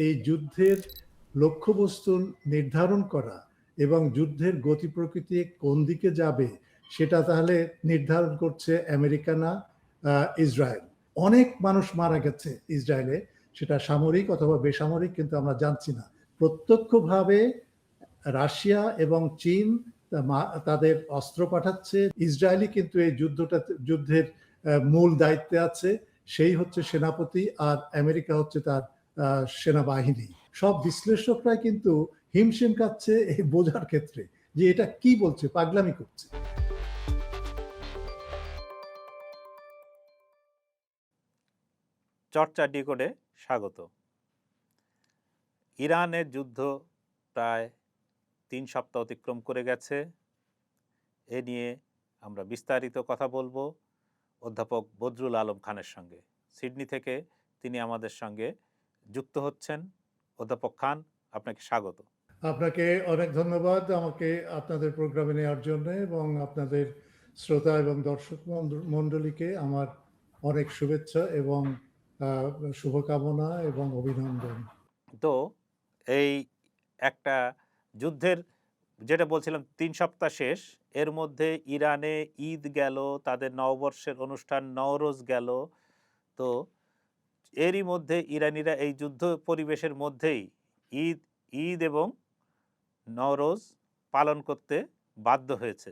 এই যুদ্ধের লক্ষ্যবস্তু নির্ধারণ করা এবং যুদ্ধের গতি প্রকৃতি কোন দিকে যাবে সেটা তাহলে নির্ধারণ করছে আমেরিকা না ইসরায়েল। অনেক মানুষ মারা গেছে ইসরায়েলে, সেটা সামরিক অথবা বেসামরিক কিন্তু আমরা জানছি না। প্রত্যক্ষভাবে রাশিয়া এবং চীন তাদের অস্ত্র পাঠাচ্ছে। ইসরায়েলই কিন্তু এই যুদ্ধের মূল দায়িত্বে আছে, সেই হচ্ছে সেনাপতি, আর আমেরিকা হচ্ছে তার সেনাবাহিনী। সব বিশ্লেষকরাই কিন্তু হিমশিম খাচ্ছে এই বোঝার ক্ষেত্রে যে এটা কি বলছে, পাগলামি করছে। চর্চা ডিকোডে স্বাগত। ইরানের যুদ্ধ প্রায় 3 সপ্তাহ অতিক্রম করে গেছে। এ নিয়ে আমরা বিস্তারিত কথা বলবো অধ্যাপক বদরুল আলম খানের সঙ্গে। সিডনি থেকে তিনি আমাদের সঙ্গে যুক্ত হচ্ছেন। অধ্যাপক খান, আপনাকে স্বাগত। আপনাকে অনেক ধন্যবাদ আমাকে আপনাদের প্রোগ্রামে নেওয়ার জন্য, এবং আপনাদের শ্রোতা এবং দর্শক মণ্ডলীকে আমার অনেক শুভেচ্ছা এবং শুভকামনা এবং অভিনন্দন। তো এই একটা যুদ্ধের যেটা বলছিলাম 3 সপ্তাহ শেষ, এর মধ্যে ইরানে ঈদ গেল, তাদের নববর্ষের অনুষ্ঠান নওরোজ গেল। তো এরই মধ্যে ইরানিরা এই যুদ্ধ পরিবেশের মধ্যেই ঈদ এবং নওরোজ পালন করতে বাধ্য হয়েছে।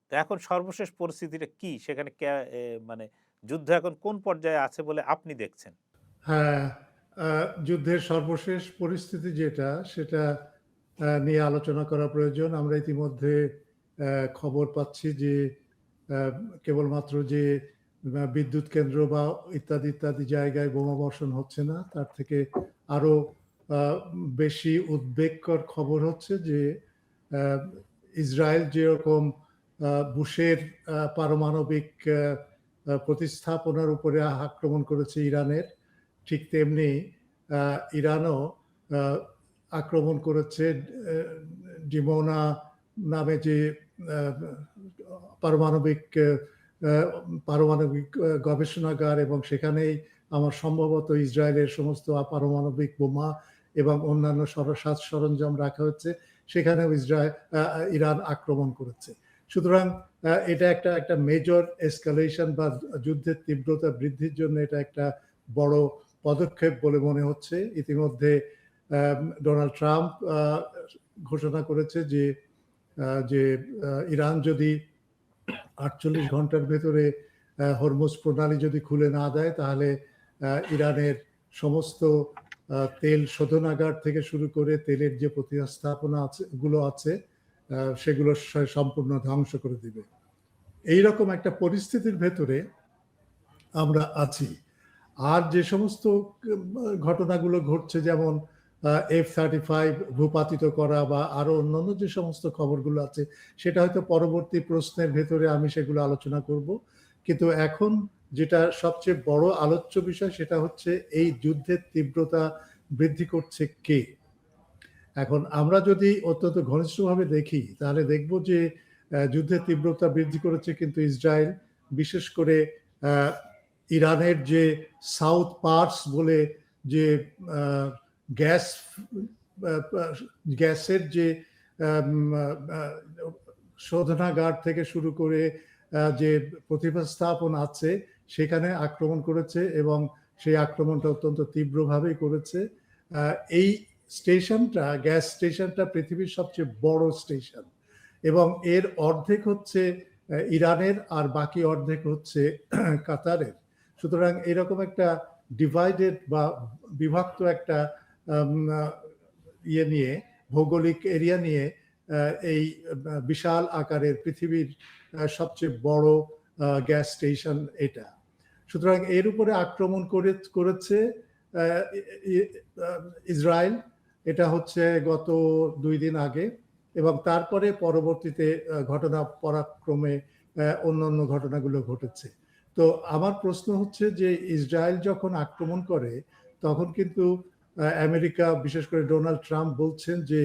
তো এখন সর্বশেষ পরিস্থিতিটা কি, সেখানে মানে যুদ্ধ এখন কোন পর্যায়ে আছে বলে আপনি দেখছেন? হ্যাঁ, যুদ্ধের সর্বশেষ পরিস্থিতি যেটা, সেটা নিয়ে আলোচনা করা প্রয়োজন। আমরা ইতিমধ্যে খবর পাচ্ছি যে কেবলমাত্র যে বিদ্যুৎ কেন্দ্র বা ইত্যাদি ইত্যাদি জায়গায় বোমা বর্ষণ হচ্ছে না, তার থেকে আরো বেশি উদ্বেগকর খবর হচ্ছে যে ইসরায়েল যেরকম বুশের পারমাণবিক প্রতিস্থাপনার উপরে আক্রমণ করেছে ইরানের, ঠিক তেমনি ইরানও আক্রমণ করেছে ডিমোনা নামে যে পারমাণবিক গবেষণাগার, এবং সেখানেই আমার সম্ভবত ইসরায়েলের সমস্ত পারমাণবিক বোমা এবং অন্যান্য সাজ সরঞ্জাম রাখা হচ্ছে, সেখানেও ইরান আক্রমণ করেছে। সুতরাং এটা একটা মেজর এসকালেশন বা যুদ্ধের তীব্রতা বৃদ্ধির জন্য এটা একটা বড় পদক্ষেপ বলে মনে হচ্ছে। ইতিমধ্যে ডোনাল্ড ট্রাম্প ঘোষণা করেছে যে ইরান যদি 48 ঘন্টার ভেতরে হরমুজ প্রণালী যদি খুলে না দেয়, তাহলে ইরানের সমস্ত তেল শোধনাগার থেকে শুরু করে তেলের যে প্রতিস্থাপনা আছে সেগুলো সম্পূর্ণ ধ্বংস করে দিবে। এইরকম একটা পরিস্থিতির ভেতরে আমরা আছি। আর যে সমস্ত ঘটনাগুলো ঘটছে, যেমন F-35 ভূপাতিত করা বা আরো অন্যান্য যে সমস্ত খবরগুলো আছে, সেটা হয়তো পরবর্তী প্রশ্নের ভেতরে আমি সেগুলো আলোচনা করব। কিন্তু এখন যেটা সবচেয়ে বড় আলোচ্য বিষয়, সেটা হচ্ছে এই যুদ্ধের তীব্রতা বৃদ্ধি করছে কে। এখন আমরা যদি অত্যন্ত ঘনিষ্ঠভাবে দেখি, তাহলে দেখব যে যুদ্ধের তীব্রতা বৃদ্ধি করেছে কিন্তু ইসরায়েল, বিশেষ করে ইরানের যে সাউথ পার্স বলে যে গ্যাসের যে শোধনাগার থেকে শুরু করে যে প্রতিস্থাপন আছে, সেখানে আক্রমণ করেছে, এবং সেই আক্রমণটা অত্যন্ত তীব্রভাবেই করেছে। এই স্টেশনটা, গ্যাস স্টেশনটা পৃথিবীর সবচেয়ে বড় স্টেশন, এবং এর অর্ধেক হচ্ছে ইরানের আর বাকি অর্ধেক হচ্ছে কাতারের। সুতরাং এরকম একটা ডিভাইডেড বা বিভক্ত একটা নিয়ে, ভৌগোলিক এরিয়া নিয়ে এই বিশাল আকারের পৃথিবীর সবচেয়ে বড় গ্যাস স্টেশন এটা। সুতরাং এর উপরে আক্রমণ করেছে ইসরায়েল। এটা হচ্ছে গত 2 দিন আগে, এবং তারপরে পরবর্তীতে ঘটনা পরাক্রমে অন্যান্য ঘটনাগুলো ঘটেছে। তো আমার প্রশ্ন হচ্ছে যে ইসরায়েল যখন আক্রমণ করে, তখন কিন্তু আমেরিকা, বিশেষ করে ডোনাল্ড ট্রাম্প বলছেন যে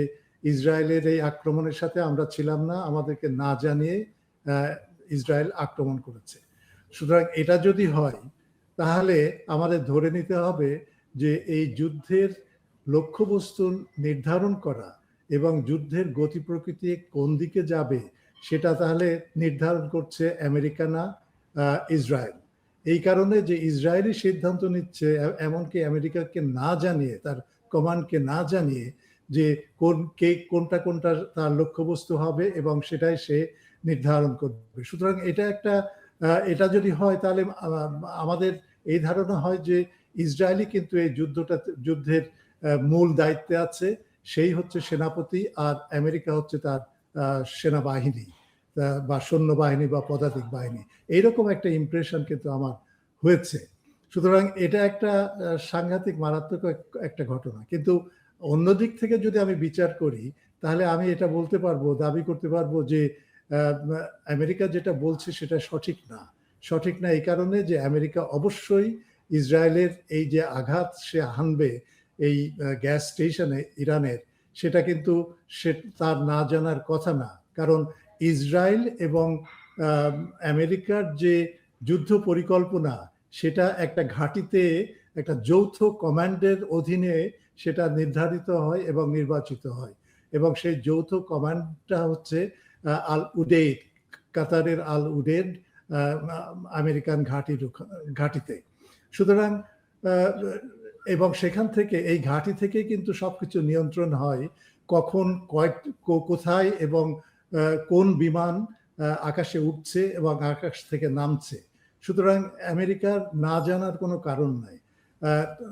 ইসরায়েলের এই আক্রমণের সাথে আমরা ছিলাম না, আমাদেরকে না জানিয়ে ইসরায়েল আক্রমণ করেছে। সুতরাং এটা যদি হয়, তাহলে আমাদের ধরে নিতে হবে যে এই যুদ্ধের লক্ষ্যবস্তু নির্ধারণ করা এবং যুদ্ধের গতি প্রকৃতি কোন দিকে যাবে সেটা তাহলে নির্ধারণ করছে আমেরিকা না ইসরায়েল। এই কারণে যে ইসরায়েলি সিদ্ধান্ত নিচ্ছে, এমনকি আমেরিকাকে না জানিয়ে, তার কমান্ডকে না জানিয়ে, যে কোনটা কোনটা তার লক্ষ্যবস্তু হবে এবং সেটাই সে নির্ধারণ করবে। সুতরাং এটা যদি হয় তাহলে আমাদের এই ধারণা হয় যে ইসরায়েলই কিন্তু এই যুদ্ধের মূল দায়িত্বে আছে, সেই হচ্ছে সেনাপতি, আর আমেরিকা হচ্ছে তার সেনাবাহিনী বা সৈন্যবাহিনী বা পদাতিক বাহিনী। এইরকম একটা ইমপ্রেশন কিন্তু আমার হয়েছে। সুতরাং এটা একটা সাংঘাতিক মারাত্মক একটা ঘটনা। কিন্তু অন্য দিক থেকে যদি আমি বিচার করি তাহলে আমি এটা বলতে পারবো, দাবি করতে পারবো যে আমেরিকা যেটা বলছে সেটা সঠিক না। সঠিক না এই কারণে যে আমেরিকা অবশ্যই ইসরায়েলের এই যে আঘাত সে হানবে এই গ্যাস স্টেশনে ইরানের, সেটা কিন্তু সে তার না জানার কথা না। কারণ ইসরায়েল এবং আমেরিকার যে যুদ্ধ পরিকল্পনা সেটা একটা ঘাঁটিতে একটা যৌথ কমান্ডের অধীনে সেটা নির্ধারিত হয় এবং নির্বাচিত হয়, এবং সেই যৌথ কমান্ডটা হচ্ছে আল উডেইদ, কাতারের আল উডেইদ আমেরিকান ঘাঁটিতে। সুতরাং এবং সেখান থেকে, এই ঘাঁটি থেকে কিন্তু সবকিছু নিয়ন্ত্রণ হয়, কখন কোথায় এবং কোন বিমান আকাশে উঠছে এবং আকাশ থেকে নামছে। সুতরাং আমেরিকার না জানার কোনো কারণ নাই।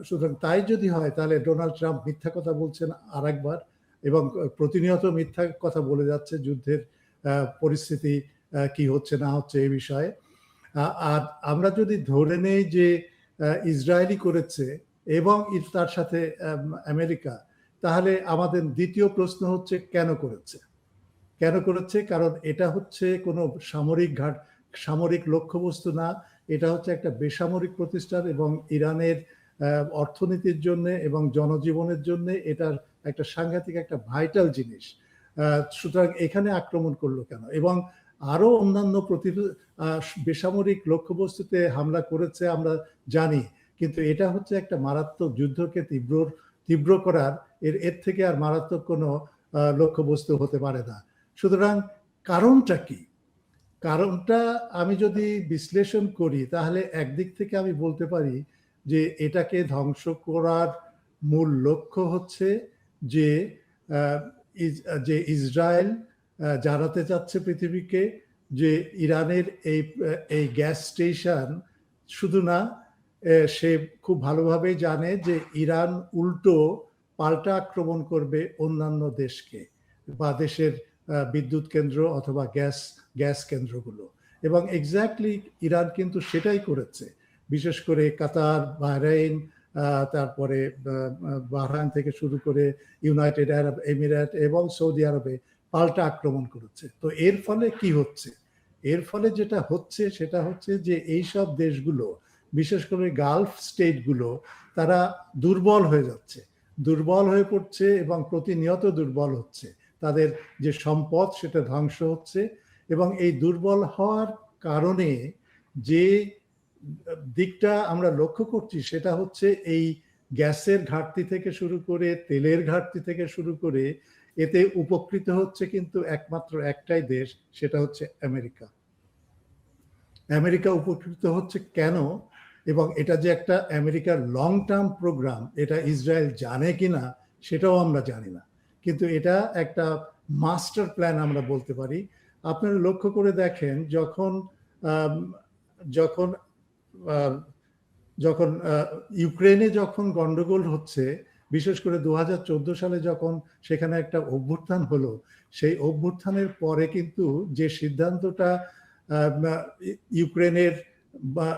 সুতরাং তাই যদি হয় তাহলে ডোনাল্ড ট্রাম্প মিথ্যা কথা বলছেন আরেকবার, এবং প্রতিনিয়ত মিথ্যা কথা বলে যাচ্ছে যুদ্ধের পরিস্থিতি কি হচ্ছে না হচ্ছে এই বিষয়ে। আর আমরা যদি ধরে নেই যে ইসরায়েলই করেছে এবং তার সাথে আমেরিকা, তাহলে আমাদের দ্বিতীয় প্রশ্ন হচ্ছে কেন করেছে। কারণ এটা হচ্ছে কোনো সামরিক লক্ষ্যবস্তু না, এটা হচ্ছে একটা বেসামরিক প্রতিষ্ঠান, এবং ইরানের অর্থনীতির জন্য এবং জনজীবনের জন্য এটার একটা সাংঘাতিক একটা ভাইটাল জিনিস। সুতরাং এখানে আক্রমণ করলো কেন? এবং আরো অন্যান্য বেসামরিক লক্ষ্যবস্তুতে হামলা করেছে আমরা জানি, কিন্তু এটা হচ্ছে একটা মারাত্মক যুদ্ধকে তীব্র করার, এর থেকে আর মারাত্মক কোনো লক্ষ্যবস্তু হতে পারে না। সুতরাং কারণটা কি? কারণটা আমি যদি বিশ্লেষণ করি তাহলে একদিক থেকে আমি বলতে পারি যে এটাকে ধ্বংস করার মূল লক্ষ্য হচ্ছে যে ইসরায়েল জানাতে চাচ্ছে পৃথিবীকে যে ইরানের এই গ্যাস স্টেশন শুধু না, সে খুব ভালোভাবে জানে যে ইরান উল্টো পাল্টা আক্রমণ করবে অন্যান্য দেশকে বা দেশের বিদ্যুৎ কেন্দ্র অথবা গ্যাস কেন্দ্রগুলো, এবং এক্স্যাক্টলি ইরান কিন্তু সেটাই করেছে। বিশেষ করে কাতার, বাহরাইন, তারপরে বাহরাইন থেকে শুরু করে ইউনাইটেড আরব এমিরেট এবং সৌদি আরবে পাল্টা আক্রমণ করেছে। তো এর ফলে কি হচ্ছে? এর ফলে যেটা হচ্ছে সেটা হচ্ছে যে এইসব দেশগুলো, বিশেষ করে গালফ স্টেটগুলো, তারা দুর্বল হয়ে যাচ্ছে, দুর্বল হয়ে পড়ছে এবং প্রতিনিয়ত দুর্বল হচ্ছে। তাদের যে সম্পদ সেটা ধ্বংস হচ্ছে, এবং এই দুর্বল হওয়ার কারণে যে দিকটা আমরা লক্ষ্য করছি সেটা হচ্ছে এই গ্যাসের ঘাটতি থেকে শুরু করে, তেলের ঘাটতি থেকে শুরু করে, এতে উপকৃত হচ্ছে কিন্তু একমাত্র একটাই দেশ, সেটা হচ্ছে আমেরিকা। আমেরিকা উপকৃত হচ্ছে কেন, এবং এটা যে একটা আমেরিকার লং টার্ম প্রোগ্রাম, এটা ইসরায়েল জানে কিনা সেটাও আমরা জানি না, কিন্তু এটা একটা মাস্টার প্ল্যান আমরা বলতে পারি। আপনারা লক্ষ্য করে দেখেন, যখন ইউক্রেনে যখন গন্ডগোল হচ্ছে, বিশেষ করে 2014 সালে যখন সেখানে একটা অভ্যুত্থান হলো, সেই অভ্যুত্থানের পরে কিন্তু যে সিদ্ধান্তটা ইউক্রেনের বা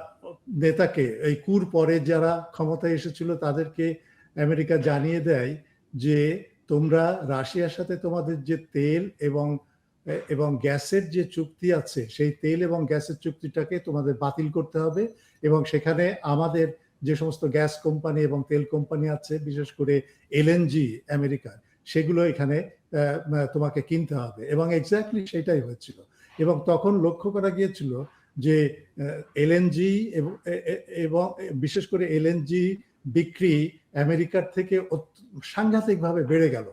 নেতাকে, এই কুর পরে যারা ক্ষমতায় এসেছিল তাদেরকে আমেরিকা জানিয়ে দেয় যে তোমরা রাশিয়ার সাথে তোমাদের যে তেল এবং গ্যাসের যে চুক্তি আছে, সেই তেল এবং গ্যাসের চুক্তিটাকে তোমাদের বাতিল করতে হবে, এবং সেখানে আমাদের যে সমস্ত গ্যাস কোম্পানি এবং তেল কোম্পানি আছে, বিশেষ করে এলএনজি আমেরিকার, সেগুলো এখানে তোমাকে কিনতে হবে। এবং এক্স্যাক্টলি সেটাই হয়েছিল। এবং তখন লক্ষ্য করা গিয়েছিল যে এলএনজি এবং বিশেষ করে এলএনজি বিক্রি আমেরিকার থেকে সাংঘাতিকভাবে বেড়ে গেল।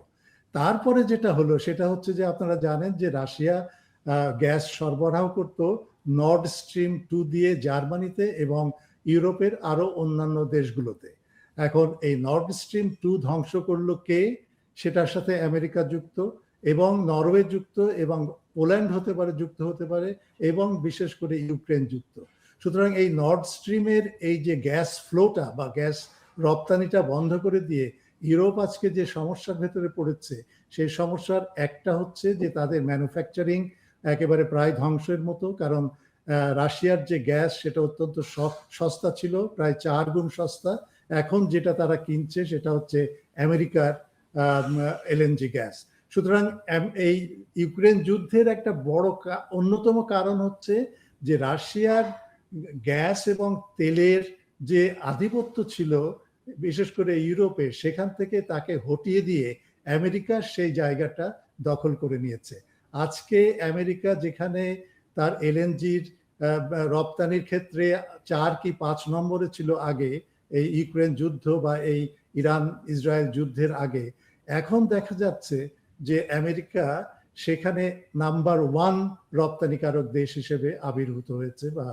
তারপরে যেটা হলো সেটা হচ্ছে যে আপনারা জানেন যে রাশিয়া গ্যাস সরবরাহ করত নর্ড স্ট্রিম 2 দিয়ে জার্মানিতে এবং ইউরোপের আরো অন্যান্য দেশগুলোতে। এখন এই নর্ড স্ট্রিম 2 ধ্বংস করলো কে? সেটার সাথে আমেরিকা যুক্ত এবং নরওয়ে যুক্ত এবং পোল্যান্ড হতে পারে, যুক্ত হতে পারে এবং বিশেষ করে ইউক্রেন যুক্ত। সুতরাং এই নর্ড স্ট্রিমের এই যে গ্যাস ফ্লোটা বা গ্যাস রপ্তানিটা বন্ধ করে দিয়ে ইউরোপ আজকে যে সমস্যার ভেতরে পড়েছে, সেই সমস্যার একটা হচ্ছে যে তাদের ম্যানুফ্যাকচারিং একেবারে প্রায় ধ্বংসের মতো, কারণ রাশিয়ার যে গ্যাস সেটা অত্যন্ত সস্তা ছিল, প্রায় 4 গুণ সস্তা। এখন যেটা তারা কিনছে সেটা হচ্ছে আমেরিকার এলএনজি গ্যাস। সুতরাং এই ইউক্রেন যুদ্ধের একটা বড় অন্যতম কারণ হচ্ছে যে রাশিয়ার গ্যাস এবং তেলের যে আধিপত্য ছিল বিশেষ করে ইউরোপে, সেখান থেকে তাকে হটিয়ে দিয়ে আমেরিকা সেই জায়গাটা দখল করে নিয়েছে। আজকে আমেরিকা যেখানে তার এলএনজির রপ্তানির ক্ষেত্রে 4 কি 5 নম্বরে ছিল আগে, এই ইউক্রেন যুদ্ধ বা এই ইরান ইসরায়েল যুদ্ধের আগে, এখন দেখা যাচ্ছে যে আমেরিকা সেখানে নাম্বার 1 রপ্তানিকারক দেশ হিসেবে আবির্ভূত হয়েছে বা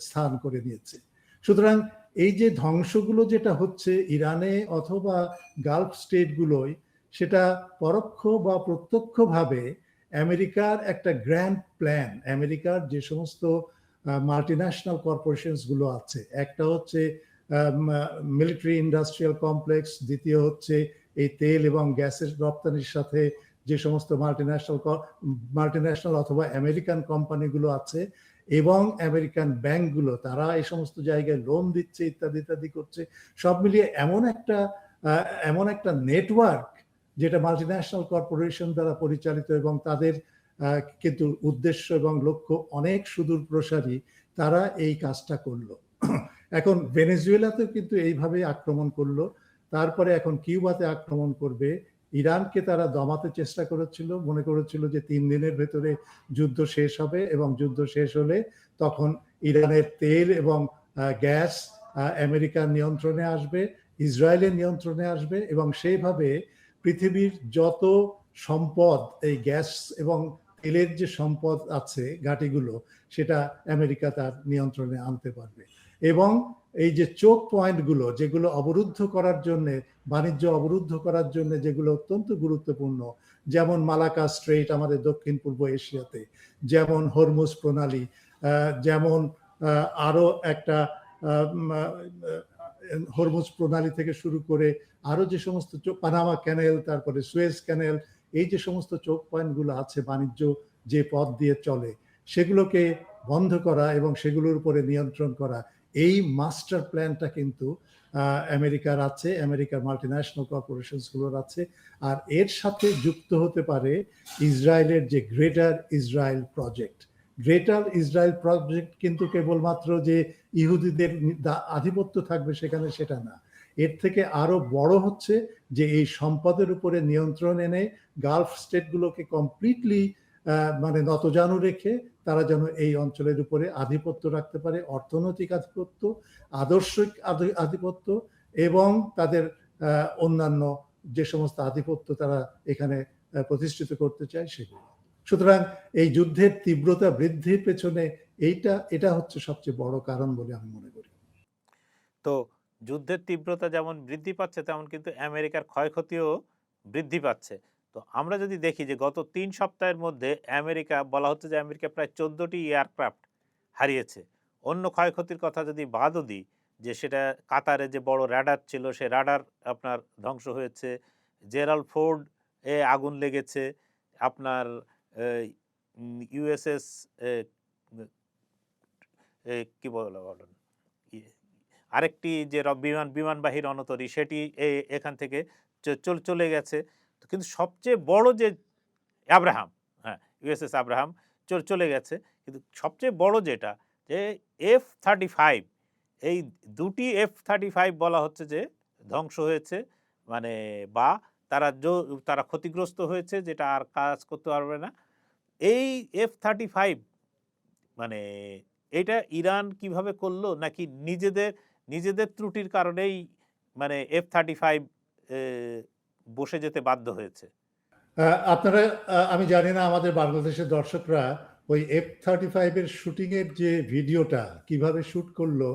স্থান করে নিয়েছে। সুতরাং এই যে ধ্বংসগুলো যেটা হচ্ছে ইরানে অথবা গালফ স্টেটগুলোয়, সেটা পরোক্ষ বা প্রত্যক্ষভাবে আমেরিকার একটা গ্র্যান্ড প্ল্যান। আমেরিকার যে সমস্ত মাল্টিন্যাশনাল কর্পোরেশনস গুলো আছে, একটা হচ্ছে মিলিটারি ইন্ডাস্ট্রিয়াল কমপ্লেক্স, দ্বিতীয় হচ্ছে এই তেল এবং গ্যাসের রপ্তানির সাথে যে সমস্ত মাল্টিন্যাশনাল অথবা আমেরিকান কোম্পানিগুলো আছে এবং আমেরিকান ব্যাংকগুলো, তারা এই সমস্ত জায়গায় লোন দিচ্ছে ইত্যাদি ইত্যাদি করছে। সব মিলিয়ে এমন একটা নেটওয়ার্ক যেটা মাল্টিন্যাশনাল কর্পোরেশন দ্বারা পরিচালিত এবং তাদের কিন্তু উদ্দেশ্য এবং লক্ষ্য অনেক সুদূর প্রসারী। তারা এই কাজটা করলো। এখন ভেনেজুয়েলাতেও কিন্তু এইভাবে আক্রমণ করলো, তারপরে এখন কিউবাতে আক্রমণ করবে। ইরানকে তারা দমাতে চেষ্টা করেছিল, মনে করেছিল যে 3 দিনের ভেতরে যুদ্ধ শেষ হবে এবং যুদ্ধ শেষ হলে তখন ইরানের তেল এবং গ্যাস আমেরিকার নিয়ন্ত্রণে আসবে, ইসরায়েলের নিয়ন্ত্রণে আসবে এবং সেইভাবে পৃথিবীর যত সম্পদ, এই গ্যাস এবং তেলের যে সম্পদ আছে ঘাঁটিগুলো, সেটা আমেরিকা তার নিয়ন্ত্রণে আনতে পারবে। এবং এই যে চোক পয়েন্টগুলো যেগুলো অবরুদ্ধ করার জন্য, বাণিজ্য অবরুদ্ধ করার জন্য যেগুলো অত্যন্ত গুরুত্বপূর্ণ, যেমন মালাকা স্ট্রেইট আমাদের দক্ষিণ পূর্ব এশিয়াতে, যেমন হরমুজ প্রণালী, যেমন আরো একটা হরমুজ প্রণালী থেকে শুরু করে আরো যে সমস্ত পানামা ক্যানেল, তারপরে সুয়েজ ক্যানেল, এই যে সমস্ত চোক পয়েন্টগুলো আছে বাণিজ্য যে পথ দিয়ে চলে, সেগুলোকে বন্ধ করা এবং সেগুলোর উপরে নিয়ন্ত্রণ করা, এই মাস্টার প্ল্যানটা কিন্তু আমেরিকার আছে, আমেরিকার মাল্টিন্যাশনাল কর্পোরেশনস গুলোর আছে। আর এর সাথে যুক্ত হতে পারে ইসরায়েলের যে greater Israel project. Greater Israel project কিন্তু কেবলমাত্র যে ইহুদিদের আধিপত্য থাকবে সেখানে, সেটা না। এর থেকে আরো বড় হচ্ছে যে এই সম্পদের উপরে নিয়ন্ত্রণ এনে গালফ স্টেটগুলোকে কমপ্লিটলি মানে নতজানু রেখে তারা যেন এই অঞ্চলের উপরে আধিপত্য রাখতে পারে, অর্থনৈতিক আধিপত্য, আদর্শিক আধিপত্য এবং তাদের অন্যান্য যে সমস্ত আধিপত্য তারা এখানে প্রতিষ্ঠিত করতে চায় সেগুলো। সুতরাং এই যুদ্ধের তীব্রতা বৃদ্ধির পেছনে এটা হচ্ছে সবচেয়ে বড় কারণ বলে আমি মনে করি। তো যুদ্ধের তীব্রতা যেমন বৃদ্ধি পাচ্ছে, তেমন কিন্তু আমেরিকার ক্ষয়ক্ষতিও বৃদ্ধি পাচ্ছে। তো আমরা যদি দেখি যে গত 3 সপ্তাহের মধ্যে আমেরিকা, বলা হচ্ছে যে আমেরিকা প্রায় 14টি এয়ারক্রাফট হারিয়েছে। অন্য ক্ষয়ক্ষতির কথা যদি বাদও দিই, যে সেটা কাতারে যে বড় রাডার ছিল, সে রাডার আপনার ধ্বংস হয়েছে, জেরাল্ড ফোর্ড এ আগুন লেগেছে, আপনার ইউএসএস কি বলা বলেন, আরেকটি যে বিমানবাহী রণতরী, সেটি এখান থেকে চলে গেছে। কিন্তু সবচেয়ে বড় যে আব্রাহাম, হ্যাঁ, ইউএসএস আব্রাহাম চলে গেছে। কিন্তু সবচেয়ে বড় যেটা, যে F-35, এই 2টি F-35 বলা হচ্ছে যে ধ্বংস হয়েছে, মানে বা তারা ক্ষতিগ্রস্ত হয়েছে, যেটা আর কাজ করতে পারবে না। এই F-35 মানে এটা ইরান কিভাবে করলো, নাকি নিজেদের ত্রুটির কারণেই মানে F-35 বসে যেতে বাধ্য হয়েছে? আপনারা আমি জানি না আমাদের বাংলাদেশের দর্শকরা ওই F-35 এর শুটিং এর যে ভিডিওটা কিভাবে শুট করলো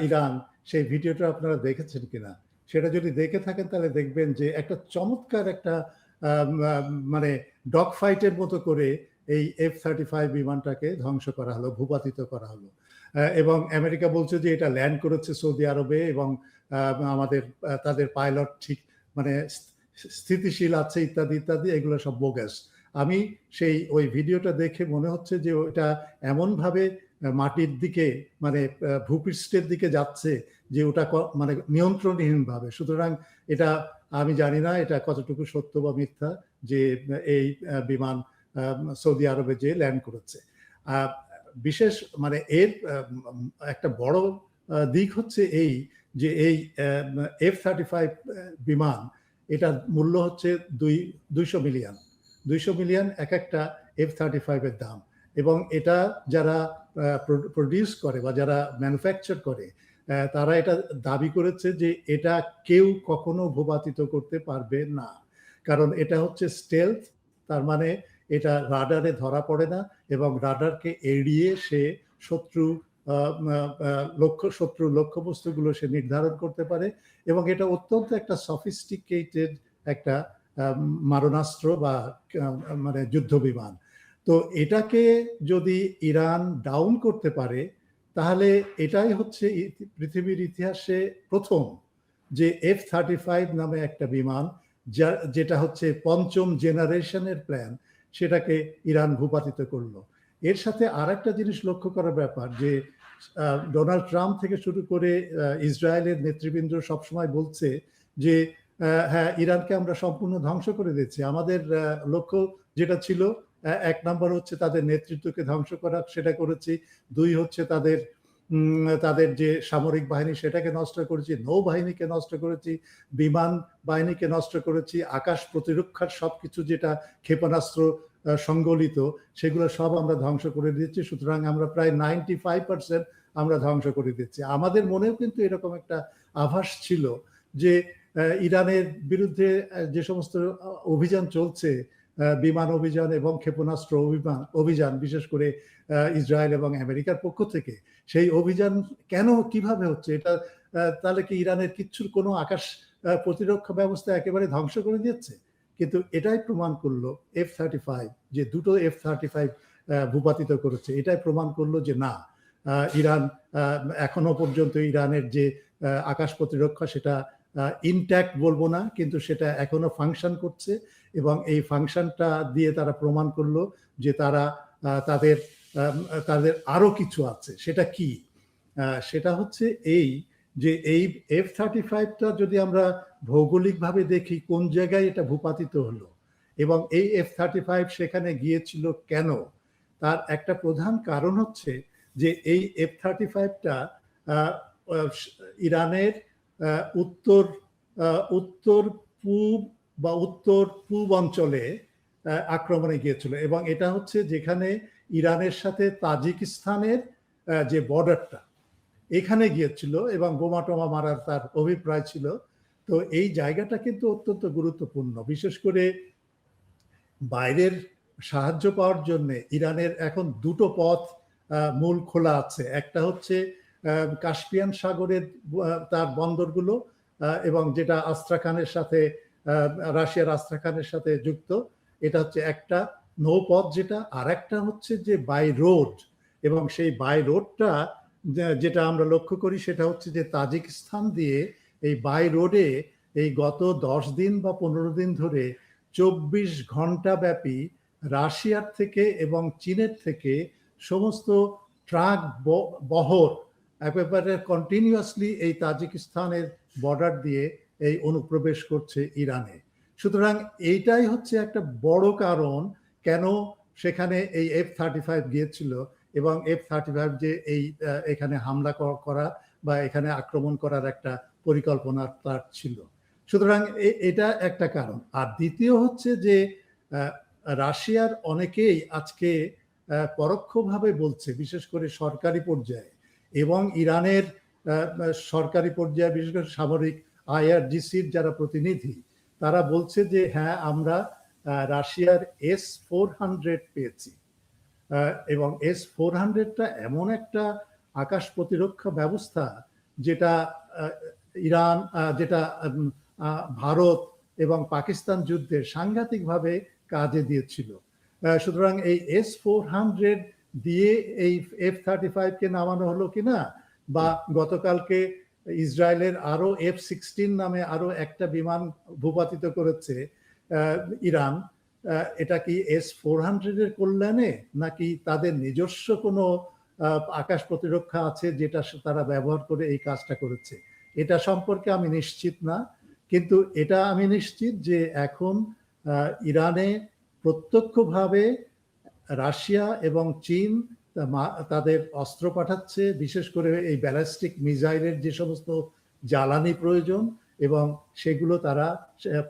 ইরান, সেই ভিডিওটা আপনারা দেখেছেন কিনা? সেটা যদি দেখে থাকেন তাহলে দেখবেন যে একটা চমৎকার একটা মানে ডগ ফাইটের মতো করে এই F-35 বিমানটাকে ধ্বংস করা হলো, ভূপাতিত করা হলো। এবং আমেরিকা বলছে যে এটা ল্যান্ড করেছে সৌদি আরবে এবং আমাদের তাদের পাইলট ঠিক মানে স্থিতিশীল আছে ইত্যাদি, ইত্যাদি, এগুলো সব বোগাস। আমি সেই ওই ভিডিওটা দেখে মনে হচ্ছে যে ওটা এমনভাবে মাটির দিকে মানে ভূপৃষ্ঠের দিকে যাচ্ছে যে ওটা মানে নিয়ন্ত্রণহীনভাবে। সুতরাং এটা আমি জানি না এটা কতটুকু সত্য বা মিথ্যা যে এই বিমান সৌদি আরবে যেয়ে ল্যান্ড করেছে। বিশেষ মানে এর একটা বড় দিক হচ্ছে এই যে এই F-35 বিমান এটার মূল্য হচ্ছে 200 মিলিয়ন। 200 মিলিয়ন এক একটা F-35 এর দাম। এবং এটা যারা প্রডিউস করে বা যারা ম্যানুফ্যাকচার করে তারা এটা দাবি করেছে যে এটা কেউ কখনো ভূপাতিত করতে পারবে না। কারণ এটা হচ্ছে স্টেলথ, তার মানে এটা রাডারে ধরা পড়ে না এবং রাডারকে এড়িয়ে সে শত্রুর লক্ষ্যবস্তুগুলো সে নির্ধারণ করতে পারে এবং এটা অত্যন্ত একটা সফিস্টিকেটেড একটা মারণাস্ত্র বা মানে যুদ্ধ বিমান। তো এটাকে যদি ইরান ডাউন করতে পারে তাহলে এটাই হচ্ছে পৃথিবীর ইতিহাসে প্রথম যে F-35 নামে একটা বিমান যেটা হচ্ছে পঞ্চম জেনারেশনের প্ল্যান, সেটাকে ইরান ভূপাতিত করলো। এর সাথে আর একটা জিনিস লক্ষ্য করার ব্যাপার যে ডোনাল্ড ট্রাম্প থেকে শুরু করে ইসরায়েলের নেতৃবৃন্দ সবসময় বলছে যে হ্যাঁ, ইরানকে আমরা সম্পূর্ণ ধ্বংস করে দিচ্ছি। আমাদের লক্ষ্য যেটা ছিল, এক নম্বর হচ্ছে তাদের নেতৃত্বকে ধ্বংস করা, সেটা করেছি। দুই হচ্ছে তাদের যে সামরিক বাহিনী সেটাকে নষ্ট করেছি, নৌবাহিনীকে নষ্ট করেছি, বিমান বাহিনীকে নষ্ট করেছি, আকাশ প্রতিরক্ষার সবকিছু যেটা ক্ষেপণাস্ত্র সংগলিত সেগুলো সব আমরা ধ্বংস করে দিচ্ছি। সুতরাং আমরা প্রায় 95% আমরা ধ্বংস করে দিচ্ছি। আমাদের মনেও কিন্তু এরকম একটা আভাস ছিল যে ইরানের বিরুদ্ধে যে সমস্ত অভিযান চলছে, বিমান অভিযান এবং ক্ষেপণাস্ত্র অভিযান বিশেষ করে ইসরায়েল এবং আমেরিকার পক্ষ থেকে, সেই অভিযান কেন কিভাবে হচ্ছে, এটা তাহলে কি ইরানের কিচ্ছুর কোনো আকাশ প্রতিরক্ষা ব্যবস্থা একেবারে ধ্বংস করে দিচ্ছে? কিন্তু এটাই প্রমাণ করলো F-35 যে দুটো F-35 ভূপাতিত করেছে, এটাই প্রমাণ করলো যে না, ইরান এখনো পর্যন্ত ইরানের যে আকাশ প্রতিরক্ষা সেটা ইনট্যাক্ট বলবো না, কিন্তু সেটা এখনো ফাংশন করছে এবং এই ফাংশনটা দিয়ে তারা প্রমাণ করলো যে তারা তাদের আরো কিছু আছে। সেটা কি? সেটা হচ্ছে এই যে এই F-35টা যদি আমরা ভৌগোলিকভাবে দেখি কোন জায়গায় এটা ভূপাতিত হলো এবং এই F-35 সেখানে গিয়েছিল কেন, তার একটা প্রধান কারণ হচ্ছে যে এই F-35টা ইরানের উত্তর পূব বা উত্তর পূব অঞ্চলে আক্রমণে গিয়েছিল এবং এটা হচ্ছে যেখানে ইরানের সাথে তাজিকিস্তানের যে বর্ডারটা, এখানে গিয়েছিল এবং বোমা টোমা মারার তার অভিপ্রায় ছিল। তো এই জায়গাটা কিন্তু অত্যন্ত গুরুত্বপূর্ণ, বিশেষ করে বাইরের সাহায্য পাওয়ার জন্য ইরানের এখন দুটো পথ মূল খোলা আছে। একটা হচ্ছে কাস্পিয়ান সাগরের তার বন্দরগুলো এবং যেটা আস্ত্রাখানের সাথে রাশিয়ার আস্ত্রাখানের সাথে যুক্ত, এটা হচ্ছে একটা নৌপথ যেটা, আর একটা হচ্ছে যে বাই রোড, এবং সেই বাই রোডটা যেটা আমরা লক্ষ্য করি সেটা হচ্ছে যে তাজিকিস্তান দিয়ে এই বাই রোডে এই গত 10 দিন বা 15 দিন ধরে 24 ঘন্টা ব্যাপী রাশিয়ার থেকে এবং চীনের থেকে সমস্ত ট্রাক বহর একেবারে কন্টিনিউয়াসলি এই তাজিকিস্তানের বর্ডার দিয়ে এই অনুপ্রবেশ করছে ইরানে। সুতরাং এইটাই হচ্ছে একটা বড় কারণ কেন সেখানে এই F-35 গিয়েছিল এবং F-35 যে এই এখানে হামলা করা বা এখানে আক্রমণ করার একটা পরিকল্পনা তার ছিল। সুতরাং এটা একটা কারণ। আর দ্বিতীয় হচ্ছে যে রাশিয়ার অনেকেই আজকে পরোক্ষভাবে বলছে, বিশেষ করে সরকারি পর্যায়ে এবং ইরানের সরকারি পর্যায়ে বিশেষ করে সামরিক IRGC-র যারা প্রতিনিধি তারা বলছে যে হ্যাঁ আমরা রাশিয়ার S-400 পেয়েছি এবং S-400টা এমন একটা আকাশ প্রতিরক্ষা ব্যবস্থা যেটা ইরান যেটা ভারত এবং পাকিস্তান যুদ্ধের সাংঘাতিকভাবে কাজে দিয়েছিল। সুতরাং এই S-400 দিয়ে এই F-35কে নামানো হলো কিনা, বা গতকালকে ইসরায়েলের আরো F-16 নামে আরো একটা বিমান ভূপাতিত করেছে ইরান, এটা কি S-400 এর কল্যাণে নাকি তাদের নিজস্ব কোনো আকাশ প্রতিরক্ষা আছে যেটা তারা ব্যবহার করে এই কাজটা করেছে, এটা সম্পর্কে আমি নিশ্চিত না। কিন্তু এটা আমি নিশ্চিত যে এখন ইরানে প্রত্যক্ষভাবে রাশিয়া এবং চীন তাদের অস্ত্র পাঠাচ্ছে, বিশেষ করে এই ব্যালিস্টিক মিসাইলের যে সমস্ত জ্বালানি প্রয়োজন এবং সেগুলো তারা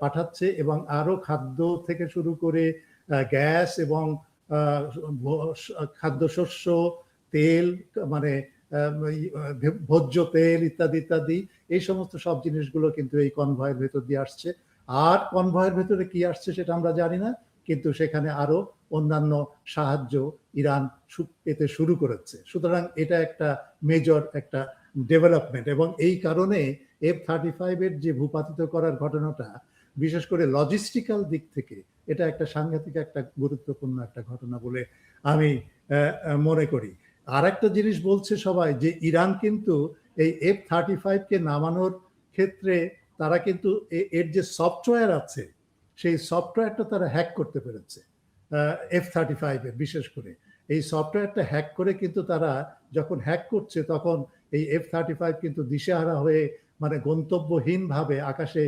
পাঠাচ্ছে, এবং আরো খাদ্য থেকে শুরু করে গ্যাস এবং খাদ্যশস্য, তেল, মানে ভোজ্য তেল ইত্যাদি ইত্যাদি, এই সমস্ত সব জিনিসগুলো কিন্তু এই কনভয়ের ভেতর দিয়ে আসছে। আর কনভয়ের ভেতরে কি আসছে সেটা আমরা জানি না, কিন্তু সেখানে আরো অন্যান্য সাহায্য ইরান পেতে শুরু করেছে। সুতরাং এটা একটা মেজর একটা ডেভেলপমেন্ট, এবং এই কারণে F-35 এর যে ভূপাতিত করার ঘটনাটা, বিশেষ করে লজিস্টিক্যাল দিক থেকে এটা একটা সাংঘাতিক একটা গুরুত্বপূর্ণ একটা ঘটনা বলে আমি মনে করি। আর একটা জিনিস বলছে সবাই যে ইরান কিন্তু এই F-35কে নামানোর ক্ষেত্রে তারা কিন্তু এর যে সফটওয়্যার আছে সেই সফটওয়্যারটা তারা হ্যাক করতে পেরেছে। F-35 এর বিশেষ করে এই সফটওয়্যারটা হ্যাক করে কিন্তু তারা যখন হ্যাক করছে তখন এই F-35 কিন্তু দিশেহারা হয়ে মানে গন্তব্যহীন ভাবে আকাশে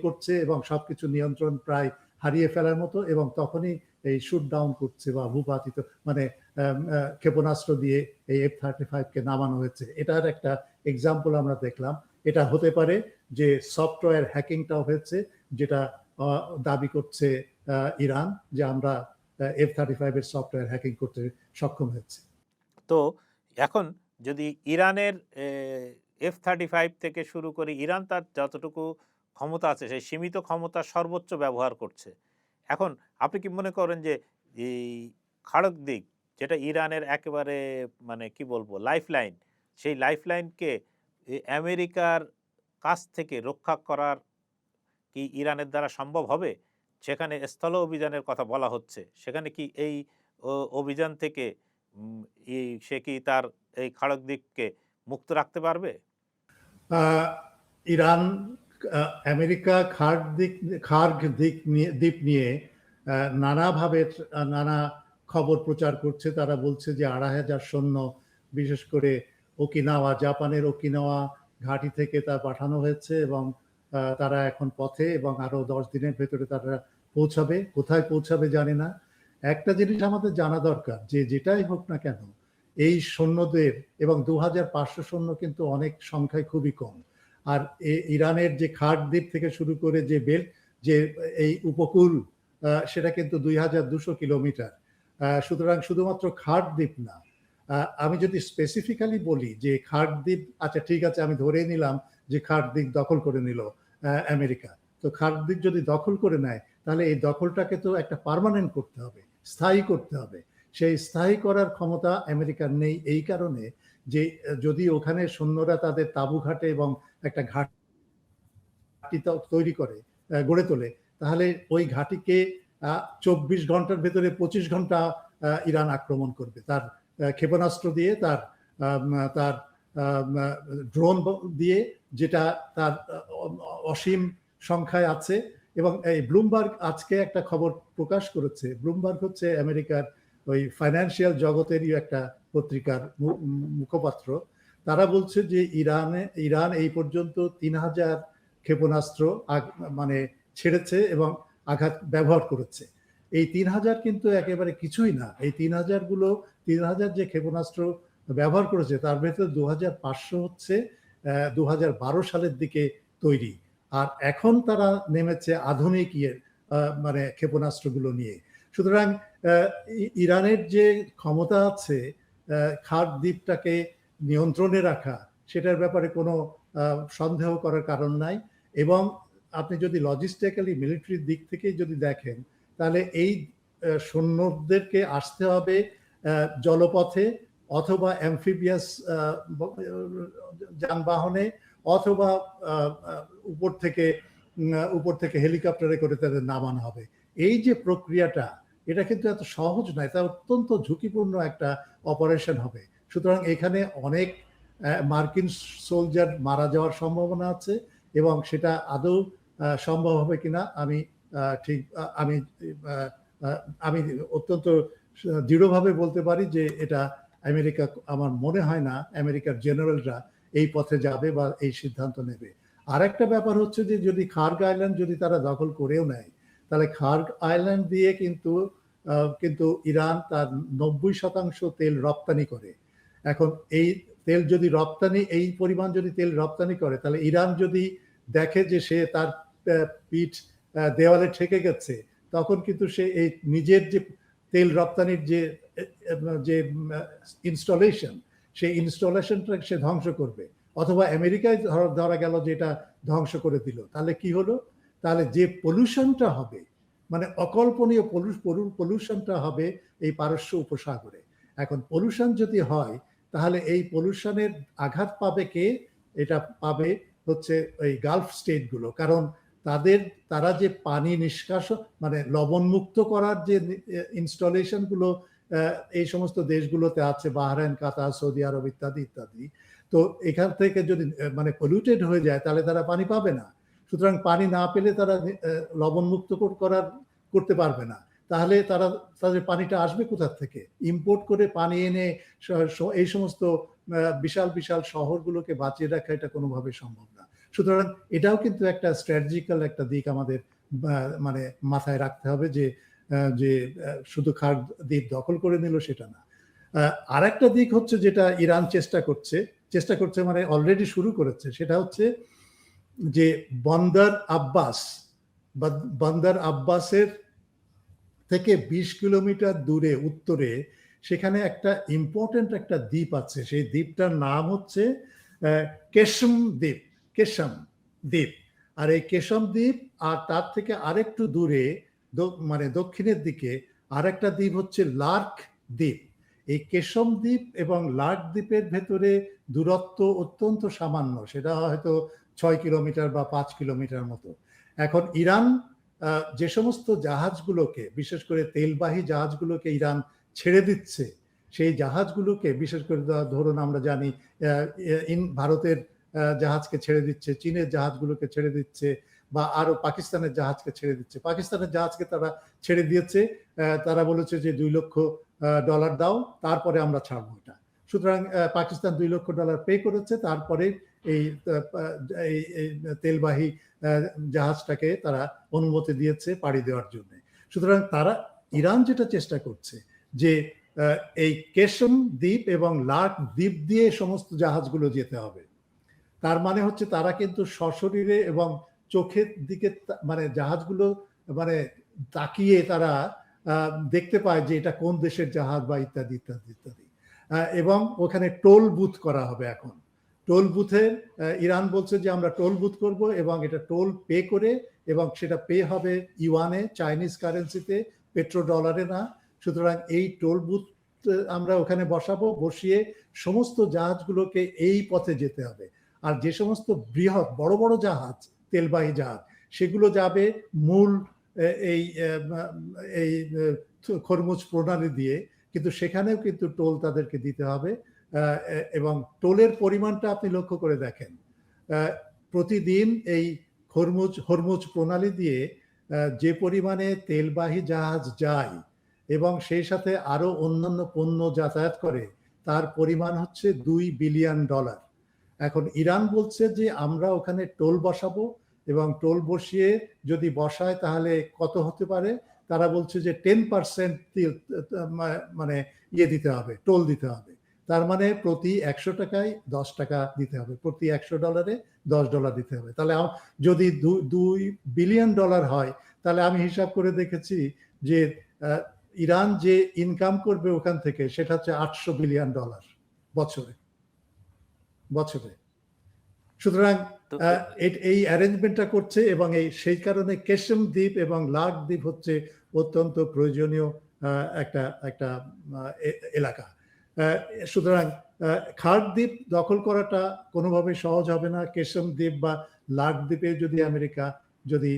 করছে এবং সবকিছু নিয়ন্ত্রণ প্রায় হারিয়ে ফেলার মতো, এবং তখনই এই শুট ডাউন করছে বা ভূপাতিত মানে ক্ষেপণাস্ত্র দিয়ে এই F-35কে নামানো হয়েছে। এটার একটা এক্সাম্পল আমরা দেখলাম। এটা হতে পারে যে সফটওয়্যার হ্যাকিংটাও হয়েছে, যেটা দাবি করছে ইরান যে আমরা F-35 এর সফটওয়্যার হ্যাকিং করতে সক্ষম হয়েছে। তো এখন যদি ইরানের F-35 থেকে শুরু করে ইরান তার যতটুকু ক্ষমতা আছে সেই সীমিত ক্ষমতা সর্বোচ্চ ব্যবহার করছে। এখন আপনি কি মনে করেন যে এই খাড়ক দিক, যেটা ইরানের একেবারে মানে কি বলবো লাইফলাইন, সেই লাইফলাইনকে আমেরিকার কাছ থেকে রক্ষা করার কি ইরানের দ্বারা সম্ভব হবে? সেখানে স্থল অভিযানের কথা বলা হচ্ছে। সেখানে কি এই অভিযান থেকে সে কি তার এই খাড়ক দ্বীপকে মুক্ত রাখতে পারবে? ইরান আমেরিকা খার্গ দ্বীপ নিয়ে নানাভাবে নানা খবর প্রচার করছে। তারা বলছে যে ২৫০০ সৈন্য বিশেষ করে ওকিনাওয়া, জাপানের ওকিনাওয়া ঘাঁটি থেকে তা পাঠানো হয়েছে, এবং তারা এখন পথে, এবং আরো ১০ দিনের ভেতরে তারা পৌঁছাবে। কোথায় পৌঁছাবে জানি না। একটা জিনিস আমাদের জানা দরকার যে যেটাই হোক না কেন এই সৈন্যদের, এবং ২৫০০ সৈন্য কিন্তু অনেক সংখ্যায় খুবই কম। আর ইরানের যে খার্গ দ্বীপ থেকে শুরু করে যে বেল্ট, যে এই উপকূল, সেটা কিন্তু ২২০০ কিলোমিটার। সুতরাং শুধুমাত্র খার্গ দ্বীপ না, আমি যদি স্পেসিফিক্যালি বলি যে খার্গ দ্বীপ, আচ্ছা ঠিক আছে আমি ধরে নিলাম যে খার্গ দ্বীপ দখল করে নিল আমেরিকা। তো খার্গ দ্বীপ যদি দখল করে নেয় তাহলে এই দখলটাকে তো একটা পার্মানেন্ট করতে হবে, স্থায়ী করতে হবে। সেই স্থায়ী করার ক্ষমতা আমেরিকার নেই, এই কারণে যে যদি ওখানে সৈন্যরা তাদের তাঁবু ঘাটে এবং একটা ঘাঁটি তৈরি করে, গড়ে তোলে, তাহলে ওই ঘাঁটিকে ২৪ ঘন্টার ভেতরে ২৫ ঘন্টা ইরান আক্রমণ করবে তার ক্ষেপণাস্ত্র দিয়ে, তার তার ড্রোন দিয়ে, যেটা তার অসীম সংখ্যায় আছে। এবং এই ব্লুমবার্গ আজকে একটা খবর প্রকাশ করেছে। ব্লুমবার্গ হচ্ছে আমেরিকার ওই ফাইন্যান্সিয়াল জগতেরই একটা পত্রিকার মুখপাত্র। তারা বলছে যে ইরান এই পর্যন্ত ৩০০০ ক্ষেপণাস্ত্র মানে ছেড়েছে এবং আঘাত ব্যবহার করেছে। এই ৩০০০ কিন্তু একেবারে কিছুই না। এই ৩০০০ যে ক্ষেপণাস্ত্র ব্যবহার করেছে তার ভেতরে ২৫০০ হচ্ছে ২০১২ সালের দিকে তৈরি, আর এখন তারা নেমেছে আধুনিক মানে ক্ষেপণাস্ত্রগুলো নিয়ে। সুতরাং ইরানের যে ক্ষমতা আছে খার্গ দ্বীপটাকে নিয়ন্ত্রণে রাখা, সেটার ব্যাপারে কোনো সন্দেহ করার কারণ নাই। এবং আপনি যদি লজিস্টিক্যালি মিলিটারি দিক থেকে যদি দেখেন, তাহলে এই সৈন্যদেরকে আসতে হবে জলপথে অথবা অ্যামফিবিয়াস যানবাহনে অথবা উপর থেকে হেলিকপ্টারে করে তাদের নামানো হবে। এই যে প্রক্রিয়াটা, এটা কিন্তু এত সহজ নয়, এটা অত্যন্ত ঝুঁকিপূর্ণ একটা অপারেশন হবে। সুতরাং এখানে অনেক মার্কিন সোলজার মারা যাওয়ার সম্ভাবনা আছে, এবং সেটা আদৌ সম্ভব হবে কিনা আমি ঠিক আমি অত্যন্ত দৃঢ়ভাবে বলতে পারি যে এটা আমেরিকা, আমার মনে হয় না আমেরিকার জেনারেলরা এই পথে যাবে বা এই সিদ্ধান্ত নেবে। আর একটা ব্যাপার হচ্ছে যে যদি খার্গ আইল্যান্ড যদি তারা দখল করেও নেয়, তাহলে খার্গ আইল্যান্ড দিয়ে কিন্তু ইরান তার 90% তেল রপ্তানি করে। এখন এই তেল যদি এই পরিমাণ যদি তেল রপ্তানি করে, তাহলে ইরান যদি দেখে যে সে তার পিঠ দেওয়ালে ঠেকে গেছে, তখন কিন্তু সে এই নিজের যে তেল রপ্তানির যে ইনস্টলেশন, সেই ইনস্টলেশনটা সে ধ্বংস করবে। অথবা আমেরিকায় ধরা গেল যে এটা ধ্বংস করে দিল, তাহলে কি হলো? তাহলে যে পলিউশনটা হবে, মানে অকল্পনীয় পলিউশনটা হবে এই পারস্য উপসাগরে। এখন পলিউশন যদি হয়, তাহলে এই পলিউশনের আঘাত পাবে কে? এটা পাবে হচ্ছে ওই গালফ স্টেটগুলো। কারণ তারা যে পানি নিষ্কাশন, মানে লবণমুক্ত করার যে ইনস্টলেশনগুলো এই সমস্ত দেশগুলোতে আছে, বাহরাইন, কাতার, সৌদি আরব ইত্যাদি ইত্যাদি। তো এখান থেকে যদি মানে পলিউটেড হয়ে যায়, তাহলে তারা পানি পাবে না। সুতরাং পানি না পেলে তারা লবণমুক্ত করতে পারবে না। তাহলে তাদের পানিটা আসবে কোথা থেকে? ইম্পোর্ট করে পানি এনে এই সমস্ত বিশাল বিশাল শহরগুলোকে বাঁচিয়ে রাখা এটা কোনোভাবে সম্ভব না। সুতরাং এটাও কিন্তু একটা স্ট্র্যাটেজিক্যাল একটা দিক আমাদের মানে মাথায় রাখতে হবে, যে শুধু খার্গ দ্বীপ দখল করে নিল সেটা না। আর একটা দিক হচ্ছে যেটা ইরান চেষ্টা করছে মানে অলরেডি শুরু করেছে, সেটা হচ্ছে যে বন্দর আব্বাসের থেকে 20 কিলোমিটার দূরে উত্তরে সেখানে একটা ইম্পর্টেন্ট একটা দ্বীপ আছে। সেই দ্বীপটার নাম হচ্ছে কেশম দ্বীপ। আর এই কেশম দ্বীপ, আর তার থেকে আরেকটু দূরে মানে দক্ষিণের দিকে আরেকটা দ্বীপ হচ্ছে লার্ক দ্বীপ। এই কেশম দ্বীপ এবং লার্ক দ্বীপের ভেতরে দূরত্ব অত্যন্ত সামান্য, সেটা হয়তো 6 কিলোমিটার বা 5 কিলোমিটার মতো। এখন ইরান যে সমস্ত জাহাজগুলোকে, বিশেষ করে তেলবাহী জাহাজগুলোকে ইরান ছেড়ে দিচ্ছে, সেই জাহাজগুলোকে বিশেষ করে ধরুন আমরা জানি ভারতের জাহাজকে ছেড়ে দিচ্ছে, চীনের জাহাজগুলোকে ছেড়ে দিচ্ছে, বা আরো পাকিস্তানের জাহাজকে ছেড়ে দিচ্ছে। পাকিস্তানের জাহাজকে তারা ছেড়ে দিয়েছে, তারা বলেছে যে $2 লক্ষ দাও, তারপরে আমরা ছাড়বো এটা। সুতরাং পাকিস্তান $2 লক্ষ পে করেছে, তারপরে এই তেলবাহী জাহাজটাকে তারা অনুমতি দিয়েছে পাড়ি দেওয়ার জন্য। সুতরাং ইরান যেটা চেষ্টা করছে যে এই কেশম দ্বীপ এবং লার্ক দ্বীপ দিয়ে সমস্ত জাহাজগুলো যেতে হবে। তার মানে হচ্ছে তারা কিন্তু সশরীরে এবং চোখের দিকে মানে জাহাজগুলো মানে তাকিয়ে তারা দেখতে পায় যে এটা কোন দেশের জাহাজ বা ইত্যাদি ইত্যাদি ইত্যাদি। এবং ওখানে টোল বুথ করা হবে। এখন টোল বুথে ইরান বলছে যে আমরা টোল বুথ করব, এবং এটা টোল পে করে, এবং সেটা পে হবে ইউয়ানে, চাইনিজ কারেন্সিতে, পেট্রো ডলারে না। সুতরাং এই টোল বুথ আমরা ওখানে বসিয়ে সমস্ত জাহাজগুলোকে এই পথে যেতে হবে। আর যে সমস্ত বৃহৎ বড় বড় জাহাজ, তেলবাহী জাহাজ, সেগুলো যাবে মূল এই খরমুজ প্রণালী দিয়ে, কিন্তু সেখানেও কিন্তু টোল তাদেরকে দিতে হবে। এবং টোলের পরিমাণটা আপনি লক্ষ্য করে দেখেন, প্রতিদিন এই হরমুজ প্রণালী দিয়ে যে পরিমাণে তেলবাহী জাহাজ যায় এবং সেই সাথে আরো অন্যান্য পণ্য যাতায়াত করে, তার পরিমাণ হচ্ছে $2 বিলিয়ন। এখন ইরান বলছে যে আমরা ওখানে টোল বসাবো, এবং টোল বসিয়ে যদি বসায় তাহলে কত হতে পারে? তারা বলছে যে 10% মানে দিতে হবে, টোল দিতে হবে। তার মানে প্রতি 100 টাকায় 10 টাকা দিতে হবে, প্রতি $100 $10 দিতে হবে। তাহলে যদি $2 বিলিয়ন হয়, তাহলে আমি হিসাব করে দেখেছি যে ইরান যে ইনকাম করবে ওখান থেকে, সেটা হচ্ছে $800 বিলিয়ন বছরে। সুতরাং তো এই অ্যারেঞ্জমেন্টটা করছে এবং সেই কারণে কেশম দ্বীপ এবং লাক দ্বীপ হচ্ছে অত্যন্ত প্রয়োজনীয় একটা একটা এলাকা। সুতরাং খার্ক দ্বীপ দখল করাটা কোনোভাবেই সহজ হবে না। কেশম দ্বীপ বা লাক দ্বীপে যদি আমেরিকা যদি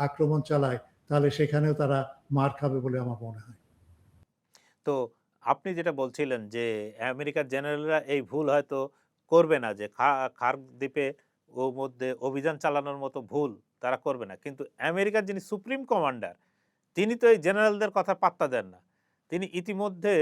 আক্রমণ চালায়, তাহলে সেখানেও তারা মার খাবে বলে আমার মনে হয়। তো আপনি যেটা বলছিলেন যে আমেরিকার জেনারেলরা এই ভুল হয়তো করবে না, যে খার্ক দ্বীপে ওর মধ্যে অভিযান চালানোর মতো ভুল তারা করবে না, কিন্তু আমেরিকার যিনি সুপ্রিম কমান্ডার তিনি তো এই জেনারেলদের কথা পাত্তা দেন না। তিনি ইতিমধ্যে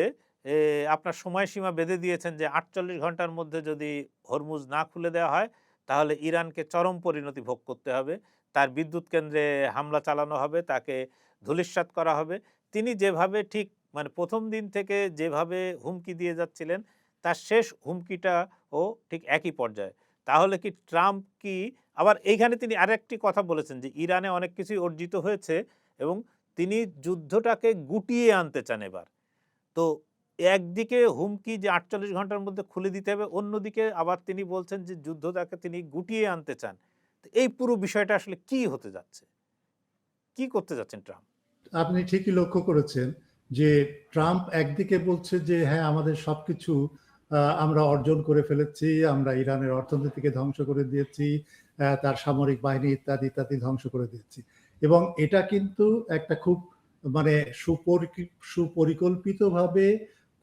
আপনার সময়সীমা বেঁধে দিয়েছেন যে ৪৮ ঘন্টার মধ্যে যদি হরমুজ না খুলে দেওয়া হয় তাহলে ইরানকে চরম পরিণতি ভোগ করতে হবে, তার বিদ্যুৎ কেন্দ্রে হামলা চালানো হবে, তাকে ধূলিসাৎ করা হবে। তিনি যেভাবে ঠিক মানে প্রথম দিন থেকে যেভাবে হুমকি দিয়ে যাচ্ছিলেন তার শেষ হুমকিটাও ঠিক একই পর্যায়ে। তাহলে কি ট্রাম্প কি আবার এইখানে তিনি আরেকটি কথা বলেছেন যে ইরানে অনেক কিছুই অর্জিত হয়েছে এবং তিনি যুদ্ধটাকে গুটিয়ে আনতে চান এবার। তো একদিকে হুমকি যে ৪৮ ঘন্টার মধ্যে খুলে দিতে হবে, অন্যদিকে আবার তিনি বলছেন যে যুদ্ধটাকে তিনি গুটিয়ে আনতে চান। তো এই পুরো বিষয়টা আসলে কি হতে যাচ্ছে? কি করতে যাচ্ছেন ট্রাম্প? আপনি ঠিকই লক্ষ্য করেছেন যে ট্রাম্প একদিকে বলছে যে হ্যাঁ, আমাদের সবকিছু আমরা অর্জন করে ফেলেছি, আমরা ইরানের অর্থনীতিকে ধ্বংস করে দিয়েছি, তার সামরিক বাহিনী ইত্যাদি ইত্যাদি ধ্বংস করে দিয়েছি। এবং এটা কিন্তু একটা খুব মানে সুপরিকল্পিতভাবে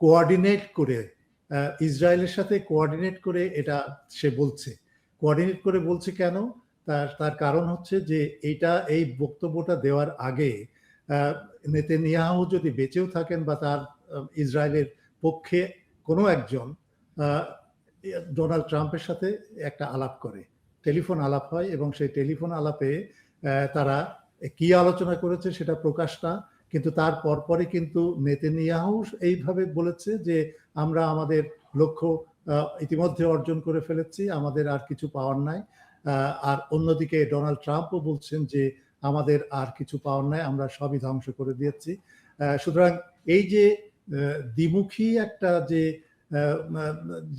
কোঅর্ডিনেট করে ইসরায়েলের সাথে কোঅর্ডিনেট করে এটা সে বলছে। কোঅর্ডিনেট করে বলছে কেন? তার কারণ হচ্ছে যে এই বক্তব্যটা দেওয়ার আগে নেতানিয়াহু যদি বেঁচেও থাকেন বা তার ইসরায়েলের পক্ষে কোনো একজন ডোনাল্ড ট্রাম্পের সাথে একটা আলাপ করে, টেলিফোন আলাপ হয় এবং সেই টেলিফোন আলাপে তারা কি আলোচনা করেছে সেটা প্রকাশ না, কিন্তু তার পরপরই কিন্তু নেতানিয়াহু এইভাবে বলেছে যে আমরা আমাদের লক্ষ্য ইতিমধ্যে অর্জন করে ফেলেছি, আমাদের আর কিছু পাওয়ার নাই। আর অন্যদিকে ডোনাল্ড ট্রাম্পও বলছেন যে আমাদের আর কিছু পাওয়ার নাই, আমরা সবই ধ্বংস করে দিয়েছি। সুতরাং এই যে দ্বিমুখী একটা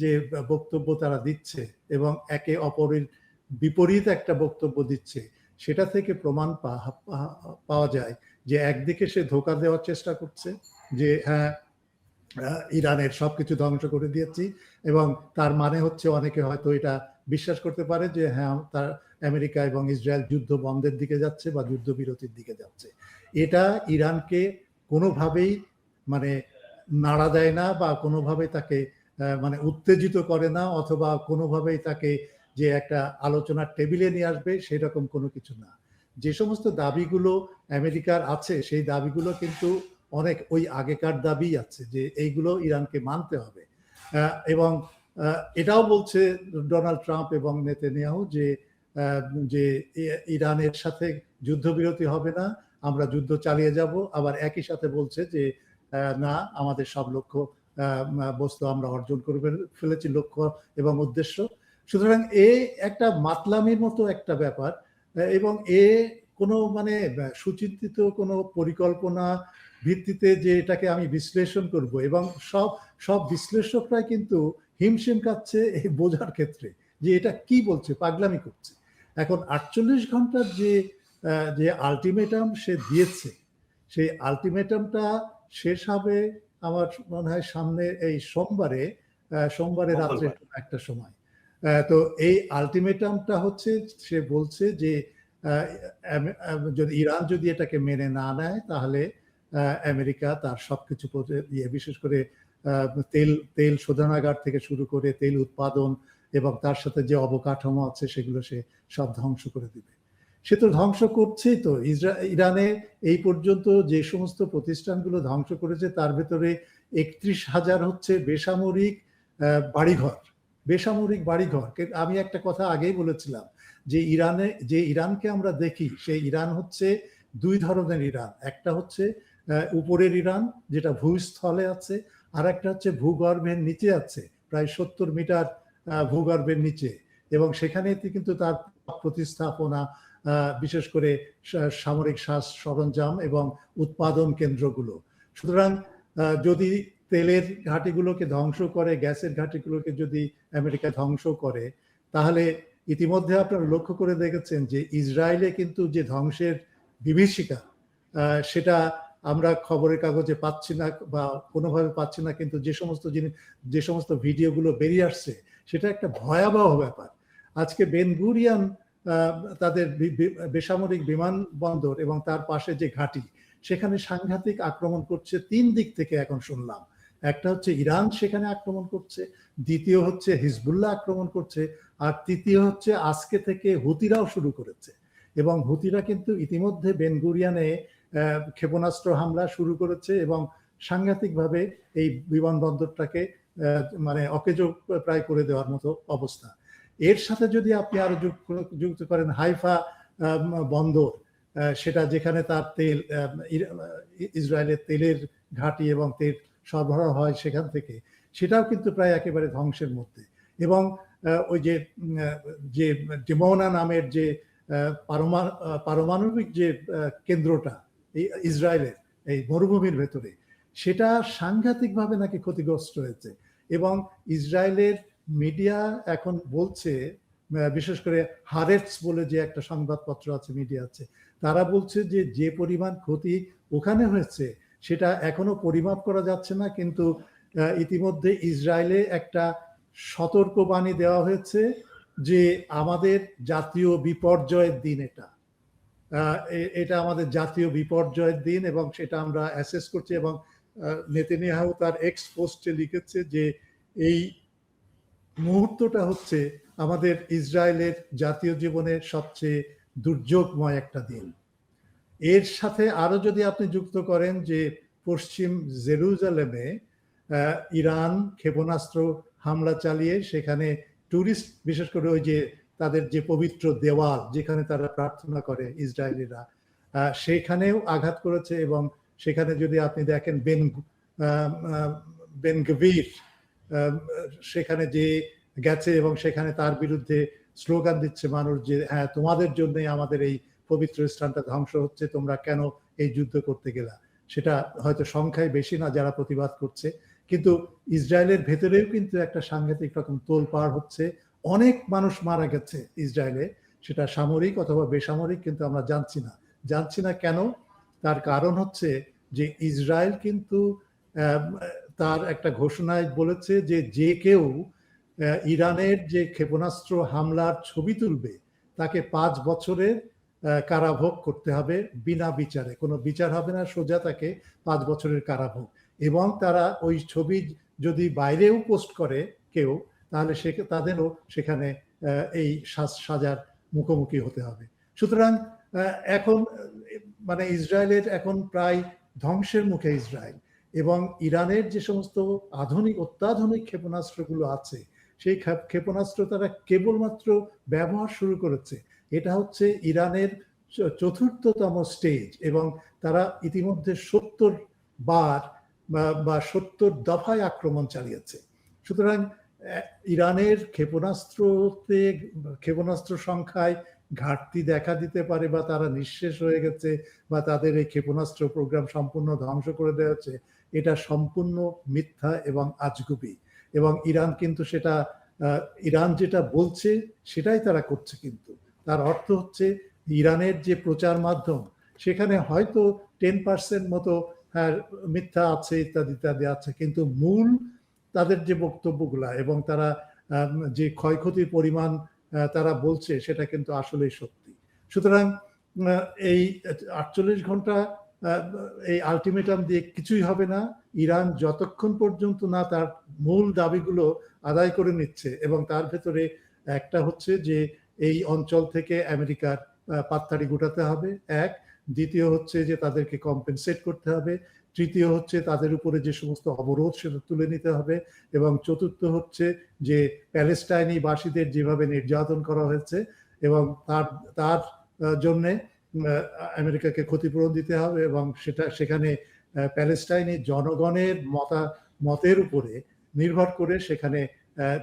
যে বক্তব্য তারা দিচ্ছে এবং একে অপরের বিপরীত একটা বক্তব্য দিচ্ছে, সেটা থেকে প্রমাণ পাওয়া যায় যে একদিকে সে ধোঁকা দেওয়ার চেষ্টা করছে যে হ্যাঁ, ইরানের সবকিছু ধ্বংস করে দিয়েছি, এবং তার মানে হচ্ছে অনেকে হয়তো এটা বিশ্বাস করতে পারে যে হ্যাঁ, তার আমেরিকা এবং ইসরায়েল যুদ্ধ বন্ধের দিকে যাচ্ছে বা যুদ্ধবিরতির দিকে যাচ্ছে। এটা ইরানকে কোনোভাবেই মানে নাড়া দেয় না বা কোনোভাবে তাকে মানে উত্তেজিত করে না, অথবা কোনোভাবেই তাকে যে একটা আলোচনার টেবিলে নিয়ে আসবে সেরকম কোনো কিছু না। যে সমস্ত দাবিগুলো আমেরিকার আছে সেই দাবিগুলো কিন্তু অনেক ওই আগেকার দাবি আছে যে এইগুলো ইরানকে মানতে হবে। এবং এটাও বলছে ডোনাল্ড ট্রাম্প এবং নেতানিয়াহু যে ইরানের সাথে যুদ্ধবিরতি হবে না, আমরা যুদ্ধ চালিয়ে যাব। আবার একই সাথে বলছে যে না, আমাদের সব লক্ষ্য বস্তু আমরা অর্জন করে ফেলেছি, লক্ষ্য এবং উদ্দেশ্য। সুতরাং একটা মাতলামির মতো একটা ব্যাপার, এবং কোনো মানে সুচিন্তিত কোনো পরিকল্পনা ভিত্তিতে যে এটাকে আমি বিশ্লেষণ করব, এবং সব বিশ্লেষকরাই কিন্তু হিমশিম খাচ্ছে এই বোঝার ক্ষেত্রে যে এটা কি বলছে, পাগলামি করছে। এখন ৪৮ ঘন্টার যে আলটিমেটাম সে দিয়েছে, সেই আলটিমেটামটা শেষ হবে আমার মনে হয় সামনে এই সোমবারে রাত্রে একটা সময়। তো এই আলটিমেটামটা হচ্ছে সে বলছে যে যদি ইরান যদি এটাকে মেনে না নেয় তাহলে আমেরিকা তার সবকিছু বিশেষ করে তেল শোধনাগার থেকে শুরু করে তেল উৎপাদন এবং তার সাথে যে অবকাঠামো আছে সেগুলো সে সব ধ্বংস করে দিবে। সে তো ধ্বংস করছেই। তো ইরানে এই পর্যন্ত যে সমস্ত প্রতিষ্ঠানগুলো ধ্বংস করেছে তার ভেতরে ৩১,০০০ হচ্ছে বেসামরিক বাড়িঘর। আমি একটা কথা আগেই বলেছিলাম যে ইরানকে আমরা দেখি, সেই ইরান হচ্ছে দুই ধরনের ইরান। একটা হচ্ছে উপরের ইরান যেটা ভূস্থলে আছে, আর একটা হচ্ছে ভূগর্ভের নিচে আছে, প্রায় ৭০ মিটার ভূগর্ভের নিচে, এবং সেখানে কিন্তু তার প্রতিস্থাপনা, বিশেষ করে সামরিক সরঞ্জাম এবং উৎপাদন কেন্দ্রগুলো। সুতরাং যদি তেলের ঘাঁটিগুলোকে ধ্বংস করে, গ্যাসের ঘাঁটিগুলোকে যদি আমেরিকা ধ্বংস করে, তাহলে ইতিমধ্যে আপনারা লক্ষ্য করে দেখেছেন যে ইসরায়েলে কিন্তু যে ধ্বংসের বিভীষিকা, সেটা আমরা খবরের কাগজে পাচ্ছি না বা কোনোভাবে পাচ্ছি না, কিন্তু যে সমস্ত ভিডিওগুলো বেরিয়ে আসছে সেটা একটা ভয়াবহ ব্যাপার। আজকে বেন গুরিয়ন তাদের বেসামরিক বিমানবন্দর এবং তার পাশে যে ঘাঁটি, সেখানে সাংঘাতিক আক্রমণ করছে ৩ দিক থেকে এখন শুনলাম। একটা হচ্ছে ইরান সেখানে আক্রমণ করছে, দ্বিতীয় হচ্ছে হিজবুল্লাহ আক্রমণ করছে, আর তৃতীয় হচ্ছে আজকে থেকে হুতিরাও শুরু করেছে। এবং হুতিরা কিন্তু ইতিমধ্যে বেন গুরিয়ানে ক্ষেপণাস্ত্র হামলা শুরু করেছে এবং সাংঘাতিকভাবে এই বিমানবন্দরটাকে মানে অকেজো প্রায় করে দেওয়ার মতো অবস্থা। এর সাথে যদি আপনি আরো যুক্ত করেন হাইফা বন্দর, সেটা যেখানে তার তেল, ইসরায়েলের তেলের ঘাঁটি এবং তেল সরবরাহ হয় সেখান থেকে, সেটাও কিন্তু প্রায় একেবারে ধ্বংসের মধ্যে। এবং ওই যে ডিমোনা নামের যে পারমাণবিক যে কেন্দ্রটা ইসরায়েলের এই মরুভূমির ভেতরে, সেটা সাংঘাতিকভাবে নাকি ক্ষতিগ্রস্ত হয়েছে। এবং ইসরায়েলের মিডিয়া এখন বলছে, বিশেষ করে হারেটস বলে যে একটা সংবাদপত্র আছে, মিডিয়া আছে, তারা বলছে যে পরিমাণ ক্ষতি ওখানে হয়েছে সেটা এখনো পরিমাপ করা যাচ্ছে না, কিন্তু ইতিমধ্যে ইসরায়েলে একটা সতর্কবাণী দেওয়া হয়েছে যে আমাদের জাতীয় বিপর্যয়ের দিন, এটা আমাদের জাতীয় বিপর্যয়ের দিন, এবং সেটা আমরা অ্যাসেস করছি। এবং নেতানিয়াহু তার এক্স পোস্টে লিখেছে যে এই মুহূর্তটা হচ্ছে আমাদের ইসরায়েলের জাতীয় জীবনের সবচেয়ে দুর্যোগময় একটা দিন। এর সাথে আরো যদি আপনি যুক্ত করেন যে পশ্চিম জেরুজালেমে ইরান ক্ষেপণাস্ত্র হামলা চালিয়ে সেখানে টুরিস্ট, বিশেষ করে ওই যে তাদের যে পবিত্র দেওয়াল যেখানে তারা প্রার্থনা করে ইসরায়েলিরা, সেখানেও আঘাত করেছে। এবং সেখানে যদি আপনি দেখেন বেন গভির সেখানে যে গেছে এবং সেখানে তার বিরুদ্ধে স্লোগান দিচ্ছে মানুষ যে হ্যাঁ, তোমাদের জন্যই আমাদের এই পবিত্র স্থানটা ধ্বংস হচ্ছে, তোমরা কেন এই যুদ্ধ করতে গেলা। সেটা হয়তো সংখ্যায় বেশি না যারা প্রতিবাদ করছে, কিন্তু ইসরায়েলের ভেতরেও কিন্তু একটা সাংঘাতিক রকম তোলপাড় হচ্ছে। অনেক মানুষ মারা গেছে ইসরায়েলে, সেটা সামরিক অথবা বেসামরিক, কিন্তু আমরা জানছি না কেন। তার কারণ হচ্ছে যে ইসরায়েল কিন্তু তার একটা ঘোষণায় বলেছে যে কেউ ইরানের যে ক্ষেপণাস্ত্র হামলার ছবি তুলবে তাকে 5 বছরের কারাভোগ করতে হবে বিনা বিচারে, কোনো বিচার হবে না, সোজা তাকে 5 বছরের কারাভোগ। এবং তারা ওই ছবি যদি বাইরেও পোস্ট করে কেউ, তাহলে তাদেরও সেখানে এই সাজার মুখোমুখি হতে হবে। সুতরাং এখন মানে ইসরায়েলের এখন প্রায় ধ্বংসের মুখে ইসরায়েল, এবং ইরানের যে সমস্ত অত্যাধুনিক ক্ষেপণাস্ত্রগুলো আছে, সেই ক্ষেপণাস্ত্র তারা কেবলমাত্র ব্যবহার শুরু করেছে। এটা হচ্ছে ইরানের 4র্থতম স্টেজ, এবং তারা ইতিমধ্যে 70 বার বা 70 দফায় আক্রমণ চালিয়েছে। সুতরাং ইরানের ক্ষেপণাস্ত্র সংখ্যায় ঘাটতি দেখা দিতে পারে, বা তারা নিঃশেষ হয়ে গেছে, বা তাদের এই ক্ষেপণাস্ত্র প্রোগ্রাম সম্পূর্ণ ধ্বংস করে দেওয়া হচ্ছে, এটা সম্পূর্ণ মিথ্যা এবং আজগুবি। এবং ইরান যেটা বলছে সেটাই তারা করছে, কিন্তু তার অর্থ হচ্ছে ইরানের যে প্রচার মাধ্যম, সেখানে হয়তো 10% মতো মিথ্যা আছে, ইত্যাদি আছে, কিন্তু মূল তাদের যে বক্তব্যগুলা এবং তারা যে ক্ষয়ক্ষতির পরিমাণ তারা বলছে সেটা কিন্তু আসলেই সত্যি। সুতরাং এই 48 ঘন্টা এই আলটিমেটাম দিয়ে কিছুই হবে না। ইরান যতক্ষণ পর্যন্ত না তার মূল দাবিগুলো আদায় করে নিচ্ছে, এবং তার ভেতরে একটা হচ্ছে যে এই অঞ্চল থেকে আমেরিকার পাততাড়ি গোটাতে হবে, এক। দ্বিতীয় হচ্ছে যে তাদেরকে কম্পেনসেট করতে হবে। তৃতীয় হচ্ছে তাদের উপরে যে সমস্ত অবরোধ সেটা তুলে নিতে হবে। এবং চতুর্থ হচ্ছে যে প্যালেস্টাইনি বাসীদের যেভাবে নির্যাতন করা হয়েছে, এবং তার জন্যে আমেরিকাকে ক্ষতিপূরণ দিতে হবে, এবং সেখানে প্যালেস্টাইনি জনগণের মতের উপরে নির্ভর করে সেখানে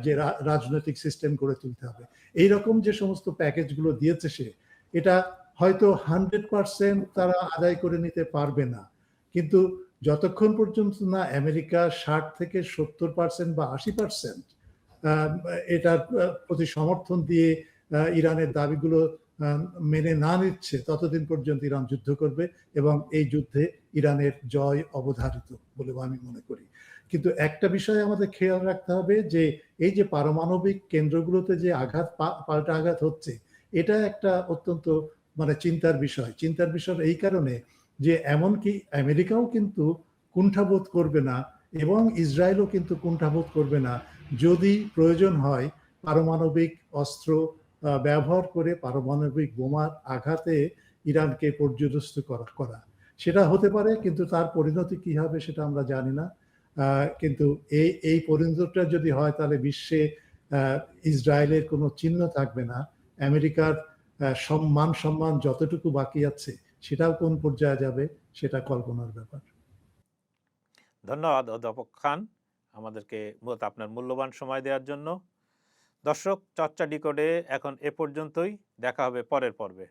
যে রাজনৈতিক সিস্টেম গড়ে তুলতে হবে। এইরকম যে সমস্ত প্যাকেজগুলো দিয়েছে এটা হয়তো 100% তারা আদায় করে নিতে পারবে না, কিন্তু যতক্ষণ পর্যন্ত না আমেরিকা 60 থেকে 70% বা 80% এটার প্রতি সমর্থন দিয়ে ইরানের দাবিগুলো আ মেনে না নিচ্ছে ততদিন পর্যন্ত ইরান যুদ্ধ করবে এবং এই যুদ্ধে ইরানের জয় অবধারিত বলে আমি মনে করি। কিন্তু একটা বিষয় আমাদের খেয়াল রাখতে হবে যে এই যে পারমাণবিক কেন্দ্রগুলোতে যে আঘাত পাল্টা আঘাত হচ্ছে, এটা একটা অত্যন্ত মানে চিন্তার বিষয়। চিন্তার বিষয় এই কারণে যে এমনকি আমেরিকাও কিন্তু কুণ্ঠাবোধ করবে না এবং ইসরায়েলও কিন্তু কুণ্ঠাবোধ করবে না যদি প্রয়োজন হয় পারমাণবিক অস্ত্র ব্যবহার করে পারমাণবিক বোমার আঘাতে ইরানকে পর্যুদস্ত করা। সেটা হতে পারে কিন্তু তার পরিণতি কি হবে সেটা আমরা জানি না। কিন্তু এই পরিণতিটা যদি হয় তাহলে বিশ্বে ইসরায়েলের কোনো চিহ্ন থাকবে না। আমেরিকার মান-সম্মান যতটুকু বাকি আছে সেটাও কোন পর্যায়ে যাবে সেটা কল্পনার ব্যাপার। ধন্যবাদ অধ্যাপক খান আমাদেরকে আপনার মূল্যবান সময় দেওয়ার জন্য। দর্শক, চর্চা ডিকোডে এখন এ পর্যন্তই। দেখা হবে পরের পর্বে।